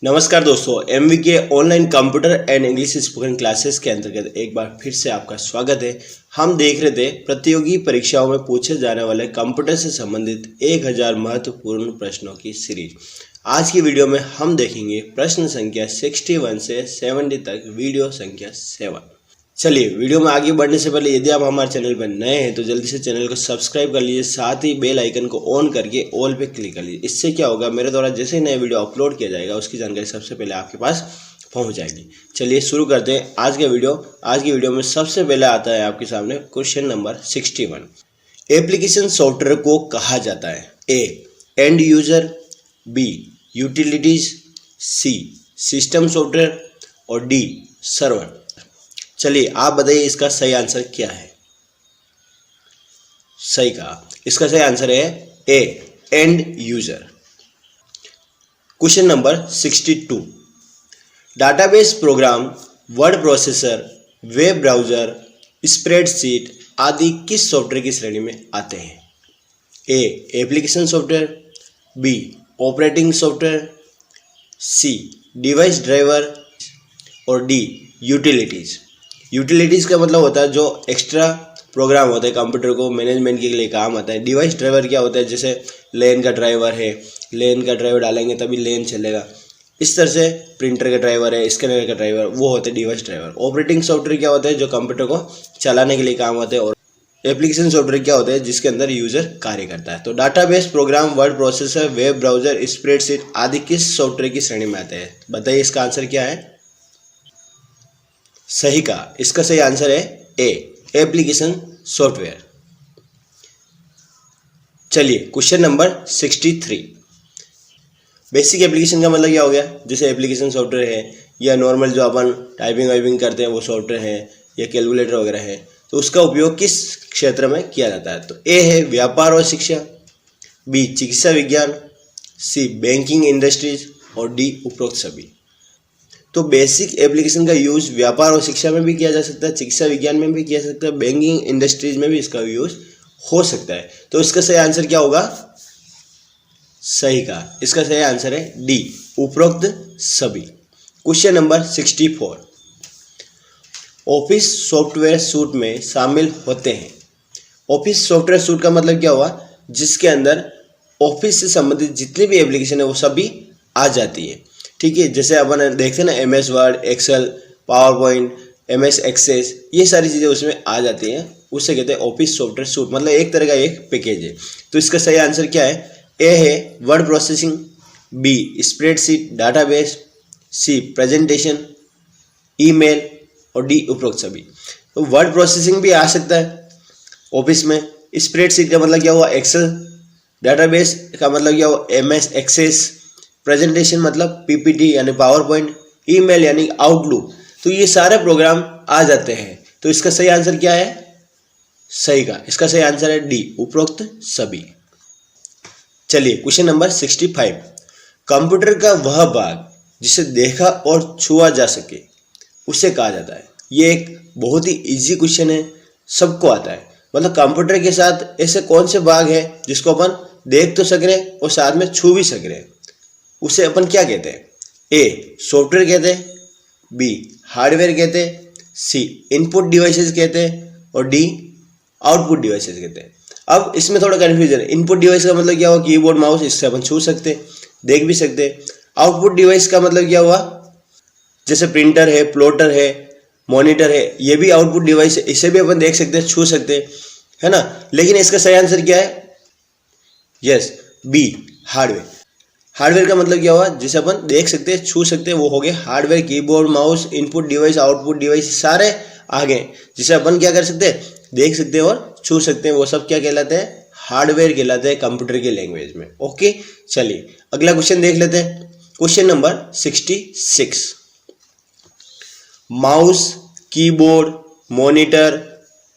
नमस्कार दोस्तों, MVK online computer and English spoken classes के अंतर्गत एक बार फिर से आपका स्वागत है। हम देख रहे थे प्रतियोगी परीक्षाओं में पूछे जाने वाले कंप्यूटर से संबंधित 1000 महत्वपूर्ण प्रश्नों की सीरीज। आज की वीडियो में हम देखेंगे प्रश्न संख्या 61 से 70 तक, वीडियो संख्या 7। चलिए वीडियो में आगे बढ़ने से पहले यदि आप हमारे चैनल पर नए हैं तो जल्दी से चैनल को सब्सक्राइब कर लीजिए, साथ ही बेल आइकन को ऑन करके ऑल पे क्लिक कर लीजिए। इससे क्या होगा, मेरे द्वारा जैसे ही नया वीडियो अपलोड किया जाएगा उसकी जानकारी सबसे पहले आपके पास पहुंच जाएगी। चलिए शुरू करते हैं आज का वीडियो। आज की वीडियो में सबसे पहले आता है आपके सामने क्वेश्चन नंबर 61। एप्लीकेशन सॉफ्टवेयर को कहा जाता है? A end user, B utilities, C system software और डी सर्वर। चलिए आप बताइए इसका सही आंसर क्या है। सही कहा, इसका सही आंसर है A end user. Question number 62। Database program, word processor, web browser, spreadsheet आदि किस सॉफ्टवेयर की श्रेणी में आते हैं? A application software, B operating software, C device driver और डी यूटिलिटीज। यूटिलिटीज़ का मतलब होता है जो एक्स्ट्रा प्रोग्राम होता है कंप्यूटर को मैनेजमेंट के लिए काम आता है। डिवाइस ड्राइवर क्या होता है, जैसे लेन का ड्राइवर है, लेन का ड्राइवर डालेंगे तभी लेन चलेगा। इस तरह से प्रिंटर का ड्राइवर है, स्कैनर का ड्राइवर, वो होते हैं डिवाइस ड्राइवर। ऑपरेटिंग सॉफ्टवेयर क्या होता है, जो कंप्यूटर को चलाने के लिए काम आते हैं। और एप्लीकेशन सॉफ्टवेयर क्या होता है, जिसके अंदर यूजर कार्य करता है। तो database program, word processor, web browser, spreadsheet आदि किस सॉफ्टवेयर की श्रेणी में आते हैं? बताइए इसका आंसर क्या है। सही कहा, इसका सही आंसर है ए एप्लीकेशन सॉफ्टवेयर। चलिए क्वेश्चन नंबर 63। बेसिक एप्लीकेशन का मतलब क्या हो गया, जैसे एप्लीकेशन सॉफ्टवेयर है या नॉर्मल जो अपन टाइपिंग वाइपिंग करते हैं वो सॉफ्टवेयर है या कैलकुलेटर वगैरह है, तो उसका उपयोग किस क्षेत्र में किया जाता है? तो ए है व्यापार और शिक्षा, बी चिकित्सा विज्ञान, सी बैंकिंग इंडस्ट्रीज और डी उपरोक्त सभी। तो बेसिक एप्लीकेशन का यूज़ व्यापार और शिक्षा में भी किया जा सकता है, चिकित्सा विज्ञान में भी किया जा सकता है, बैंकिंग इंडस्ट्रीज में भी इसका यूज़ हो सकता है। तो इसका सही आंसर क्या होगा? सही कहा, इसका सही आंसर है डी उपरोक्त सभी। Question number 64। Office software suit में शामिल होते हैं। ऑफिस सॉफ्टवेयर सूट का मतलब क्या हुआ, जिसके अंदर ऑफिस से संबंधित जितनी भी एप्लीकेशन है वो सभी आ जाती है। ठीक है, जैसे अपन देखते हैं ना MS Word, Excel, PowerPoint, MS Access, ये सारी चीज़ें उसमें आ जाती हैं। उससे कहते हैं ऑफिस सॉफ्टवेयर सूट, मतलब एक तरह का एक पैकेज है। तो इसका सही आंसर क्या है? ए है word processing, B spreadsheet database, C presentation, email और डी उपरोक्त सभी। तो वर्ड प्रोसेसिंग भी आ सकता है ऑफिस में। स्प्रेडशीट का मतलब क्या हुआ, एक्सेल। डाटाबेस का मतलब क्या हुआ, MS एक्सेस। प्रेजेंटेशन मतलब PPT यानी पावर पॉइंट। ईमेल यानी आउटलुक। तो ये सारे प्रोग्राम आ जाते हैं। तो इसका सही आंसर क्या है? सही का, इसका सही आंसर है डी उपरोक्त सभी। चलिए क्वेश्चन नंबर 65। कंप्यूटर का वह भाग जिसे देखा और छुआ जा सके उसे कहा जाता है। ये एक बहुत ही इजी क्वेश्चन है, सबको आता है। मतलब कंप्यूटर के साथ ऐसे कौन से भाग है जिसको अपन देख तो सक रहे हैं और साथ में छू भी सक रहे हैं, उसे अपन क्या कहते हैं? ए सॉफ्टवेयर कहते हैं, बी हार्डवेयर कहते हैं, सी इनपुट डिवाइसेस कहते हैं और डी आउटपुट डिवाइसेस कहते हैं। अब इसमें थोड़ा कन्फ्यूजन है। इनपुट डिवाइस का मतलब क्या हुआ, कीबोर्ड माउस, इससे अपन छू सकते हैं, देख भी सकते हैं। आउटपुट डिवाइस का मतलब क्या हुआ, जैसे प्रिंटर है, प्लॉटर है, मॉनिटर है, ये भी आउटपुट डिवाइस है, इसे भी अपन देख सकते हैं, छू सकते हैं, है ना। लेकिन इसका सही आंसर क्या है? Yes, B hardware. हार्डवेयर का मतलब क्या हुआ, जिसे अपन देख सकते हैं, छू सकते हैं, वो हो गए hardware. Keyboard mouse, input device, output device सारे आ गए, जिसे अपन क्या कर सकते हैं, देख सकते हैं और छू सकते हैं। वो सब क्या कहलाते हैं? हार्डवेयर कहलाते हैं कंप्यूटर की लैंग्वेज में। ओके, चलिए अगला क्वेश्चन देख लेते हैं। Question number 66। Mouse, keyboard, monitor,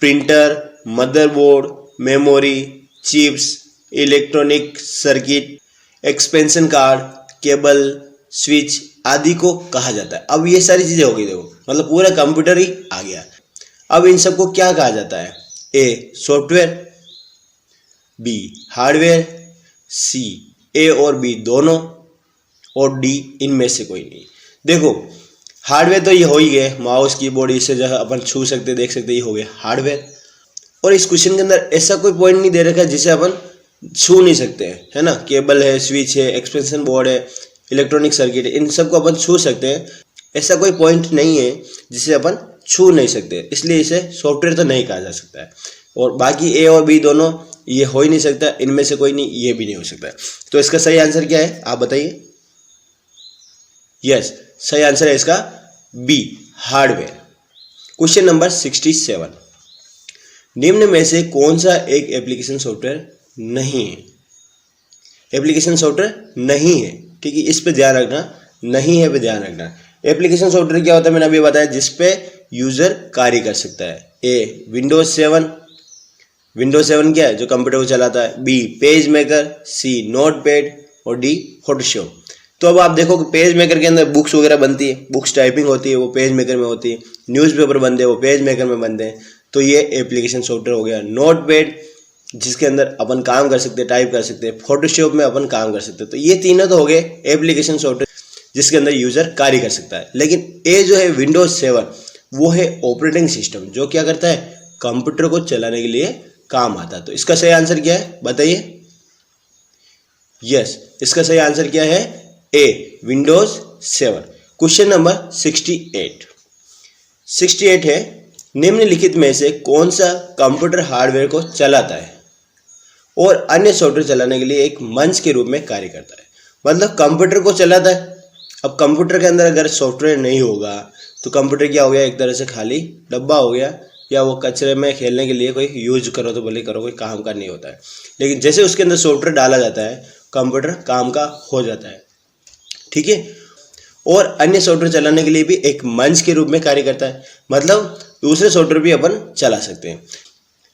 printer, motherboard, memory, chips, electronic circuit, expansion card, cable, switch आदि को कहा जाता है। अब ये सारी चीजें हो गई, देखो मतलब पूरा कंप्यूटर ही आ गया। अब इन सबको क्या कहा जाता है? ए सॉफ्टवेयर, बी हार्डवेयर, सी ए और बी दोनों और डी इनमें से कोई नहीं। देखो हार्डवेयर तो ये हो ही गए, माउस कीबोर्ड इसे जो है अपन छू सकते देख सकते, ये हो गया हार्डवेयर। और इस क्वेश्चन के अंदर ऐसा कोई पॉइंट नहीं दे रखा है जिसे अपन छू नहीं सकते हैं, है ना। केबल है, स्विच है, एक्सपेंशन बोर्ड है, इलेक्ट्रॉनिक सर्किट है, इन सब को अपन छू सकते हैं। ऐसा कोई पॉइंट नहीं है जिसे अपन छू नहीं सकते, इसलिए इसे सॉफ्टवेयर तो नहीं कहा जा सकता है। और बाकी ए और बी दोनों ये हो ही नहीं सकता, इनमें से कोई नहीं, ये भी नहीं हो सकता। तो इसका सही आंसर क्या है आप बताइए। यस, सही आंसर है इसका बी, हार्डवेयर। क्वेश्चन नंबर 67, निम्न में से कौन सा एक एप्लीकेशन सॉफ्टवेयर नहीं है। एप्लीकेशन सॉफ्टवेयर नहीं है, ठीक है, इस पे ध्यान रखना, नहीं है पे ध्यान रखना। एप्लीकेशन सॉफ्टवेयर क्या होता है मैंने अभी बताया, जिसपे यूजर कार्य कर सकता है। ए विंडोज 7, विंडोज 7 क्या है, जो कंप्यूटर को चलाता है। बी पेज मेकर, सी नोटपैड और डी फोटोशॉप। तो अब आप देखो कि पेज मेकर के अंदर बुक्स वगैरह बनती है, बुक्स टाइपिंग होती है वो पेज मेकर में होती है, न्यूज़पेपर बनते हैं वो पेज मेकर में बनते हैं। तो ये एप्लीकेशन सॉफ्टवेयर हो गया। नोटपैड जिसके अंदर अपन काम कर सकते हैं, टाइप कर सकते हैं, फोटोशॉप में अपन काम कर सकते हैं। तो ये तीनों तो हो गए एप्लीकेशन सॉफ्टवेयर जिसके अंदर यूजर कार्य कर सकता है। लेकिन ए जो है विंडोज 7 वो है ऑपरेटिंग सिस्टम, जो क्या करता है, कंप्यूटर को चलाने के लिए काम आता है। तो इसका सही आंसर क्या है बताइए। यस, इसका सही आंसर क्या है, ए विंडोज 7। क्वेश्चन नंबर 68 है, निम्नलिखित में से कौन सा कंप्यूटर हार्डवेयर को चलाता है और अन्य सॉफ्टवेयर चलाने के लिए एक मंच के रूप में कार्य करता है। मतलब कंप्यूटर को चलाता है। अब कंप्यूटर के अंदर अगर सॉफ्टवेयर नहीं होगा तो कंप्यूटर क्या हो गया, एक तरह से खाली डब्बा हो गया, या वो कचरे में खेलने के लिए कोई यूज करो तो भले करो, कोई काम का नहीं होता है। लेकिन जैसे उसके अंदर सॉफ्टवेयर डाला जाता है कंप्यूटर काम का हो जाता है, ठीक है। और अन्य सॉफ्टवेयर चलाने के लिए भी एक मंच के रूप में कार्य करता है, मतलब दूसरे सॉफ्टवेयर भी अपन चला सकते हैं।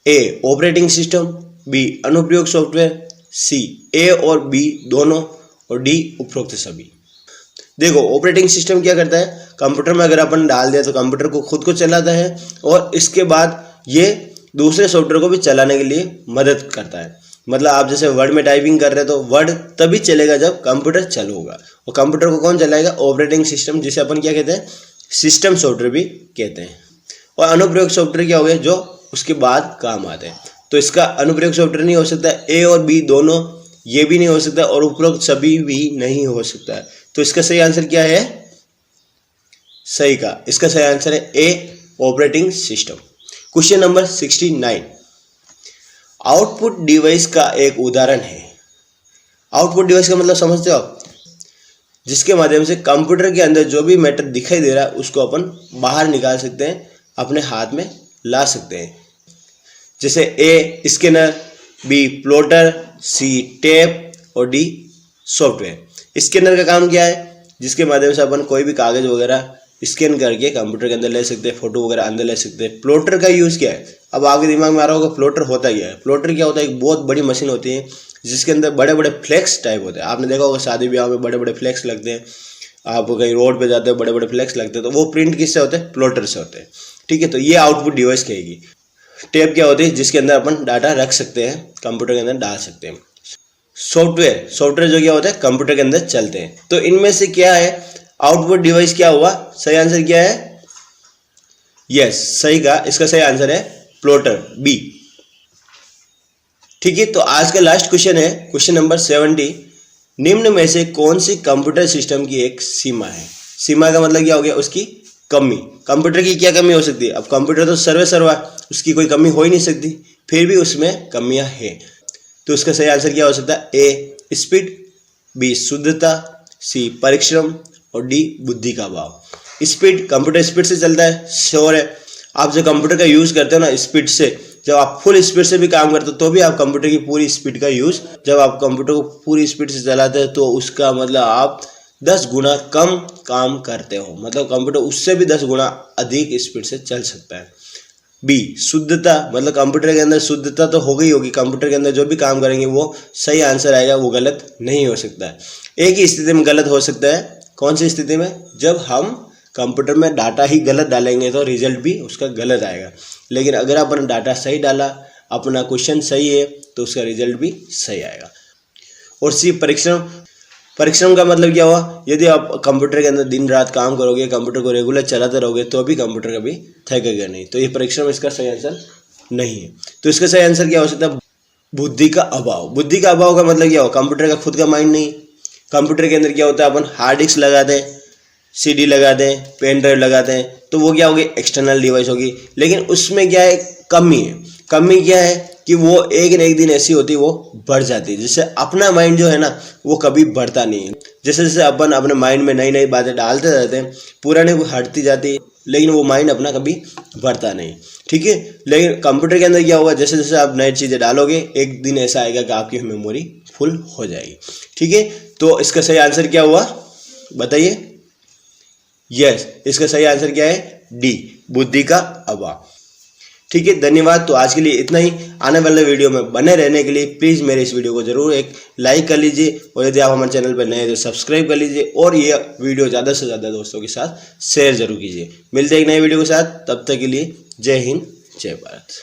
ए ऑपरेटिंग सिस्टम, बी अनुप्रयोग सॉफ्टवेयर, सी ए और बी दोनों और डी उपरोक्त सभी। देखो ऑपरेटिंग सिस्टम क्या करता है, कंप्यूटर में अगर अपन डाल दिया तो कंप्यूटर को खुद को चलाता है और इसके बाद ये दूसरे सॉफ्टवेयर को भी चलाने के लिए मदद करता है। मतलब आप जैसे वर्ड में टाइपिंग कर रहे हो तो वर्ड तभी चलेगा जब कंप्यूटर चालू होगा। और कंप्यूटर को कौन चलाएगा, ऑपरेटिंग सिस्टम, जिसे अपन क्या कहते हैं, सिस्टम सॉफ्टवेयर भी कहते हैं। और अनुप्रयोग सॉफ्टवेयर क्या हो गया, जो उसके बाद काम आते हैं। तो इसका अनुप्रयोग सॉफ्टवेयर नहीं हो सकता, ए और बी दोनों ये भी नहीं हो सकता, और उपरोक्त सभी भी नहीं हो सकता है। तो इसका सही आंसर क्या है, सही का, इसका सही आंसर है A operating system. Question number 69, output device का एक उदाहरण है। आउटपुट डिवाइस का मतलब समझते हो आप, जिसके माध्यम से कंप्यूटर के अंदर जो भी मैटर दिखाई दे रहा है उसको अपन बाहर निकाल सकते हैं, अपने हाथ में ला सकते हैं। जैसे ए स्कैनर, बी प्लॉटर, सी टेप और डी सॉफ्टवेयर। स्कैनर का काम क्या है, जिसके माध्यम से अपन कोई भी कागज वगैरह स्कैन करके कंप्यूटर के अंदर ले सकते हैं, फोटो वगैरह अंदर ले सकते हैं। प्लॉटर का यूज़ क्या है, अब आपके दिमाग में आ रहा होगा प्लॉटर होता क्या है। प्लॉटर क्या होता है, एक बहुत बड़ी मशीन होती है जिसके अंदर बड़े बड़े फ्लैक्स टाइप होते हैं। आपने देखा होगा शादी ब्याह में बड़े बड़े फ्लैक्स लगते हैं, आप कहीं रोड पे जाते हो बड़े बड़े फ्लैक्स लगते हैं, तो वो प्रिंट किससे होते हैं, प्लॉटर से होते हैं, ठीक है। तो ये आउटपुट डिवाइस कहेगी। टेप क्या होती है, जिसके अंदर अपन डाटा रख सकते हैं, कंप्यूटर के अंदर डाल सकते हैं। सॉफ्टवेयर जो क्या होता है कंप्यूटर के अंदर चलते हैं। तो इनमें से क्या है आउटपुट डिवाइस, क्या हुआ, सही आंसर क्या है, यस सही का, इसका सही आंसर है प्लॉटर, बी, ठीक है। तो आज का लास्ट क्वेश्चन है क्वेश्चन नंबर 70, निम्न में से कौन सी कंप्यूटर सिस्टम की एक सीमा है। सीमा का मतलब क्या हो गया, उसकी कमी। कंप्यूटर की क्या कमी हो सकती है, अब कंप्यूटर तो सर्वा उसकी कोई कमी हो ही नहीं सकती, फिर भी उसमें कमियां हैं। तो उसका सही आंसर क्या हो सकता है, ए स्पीड, बी शुद्धता, सी परिश्रम और डी बुद्धि का अभाव। स्पीड, कंप्यूटर स्पीड से चलता है, श्योर है। आप जो कंप्यूटर का यूज़ करते हो ना स्पीड से, जब आप फुल स्पीड से भी काम करते हो तो भी आप कंप्यूटर की पूरी स्पीड का यूज़, जब आप कंप्यूटर को पूरी स्पीड से चलाते हैं तो उसका मतलब आप 10 गुना कम काम करते हो, मतलब कंप्यूटर उससे भी 10 गुना अधिक स्पीड से चल सकता है। बी शुद्धता, मतलब कंप्यूटर के अंदर शुद्धता तो हो गई होगी, कंप्यूटर के अंदर जो भी काम करेंगे वो सही आंसर आएगा, वो गलत नहीं हो सकता है। एक ही स्थिति में गलत हो सकता है, कौन सी स्थिति में, जब हम कंप्यूटर में डाटा ही गलत डालेंगे तो रिजल्ट भी उसका गलत आएगा। लेकिन अगर अपन डाटा सही डाला, अपना क्वेश्चन सही है तो उसका रिजल्ट भी सही आएगा। और सी परिश्रम, परिश्रम का मतलब क्या हुआ, यदि आप कंप्यूटर के अंदर दिन रात काम करोगे, कंप्यूटर को रेगुलर चलाते रहोगे तो भी कंप्यूटर कभी थकेगा नहीं। तो ये परिश्रम इसका सही आंसर नहीं है। तो इसका सही आंसर क्या हो सकता है, बुद्धि का अभाव। बुद्धि का अभाव का मतलब क्या हो, कंप्यूटर का खुद का माइंड नहीं। कंप्यूटर के अंदर क्या होता है, अपन हार्ड डिस्क लगाते हैं, सीडी लगाते हैं, पेन ड्राइव लगाते हैं, तो वो क्या होगी, एक्सटर्नल डिवाइस होगी। लेकिन उसमें क्या है, कमी है। कमी क्या है कि वो एक न एक दिन ऐसी होती है वो बढ़ जाती है। जैसे अपना माइंड जो है ना वो कभी बढ़ता नहीं है। जैसे जैसे अपन अपने माइंड में नई नई बातें डालते रहते हैं, पुराने वो हटती जाती है, लेकिन वो माइंड अपना कभी बढ़ता नहीं। ठीक है, लेकिन कंप्यूटर के अंदर क्या होगा, जैसे जैसे आप नई चीज़ें डालोगे एक दिन ऐसा आएगा कि आपकी मेमोरी फुल हो जाएगी। ठीक है, तो इसका सही आंसर क्या हुआ बताइए। यस, इसका सही आंसर क्या है, डी, बुद्धि का अभाव। ठीक है, धन्यवाद। तो आज के लिए इतना ही। आने वाले वीडियो में बने रहने के लिए प्लीज़ मेरे इस वीडियो को जरूर एक लाइक कर लीजिए, और यदि आप हमारे चैनल पर नए हैं तो सब्सक्राइब कर लीजिए, और ये वीडियो ज़्यादा से ज़्यादा दोस्तों के साथ शेयर जरूर कीजिए। मिलते हैं एक नए वीडियो के साथ, तब तक के लिए जय हिंद, जय भारत।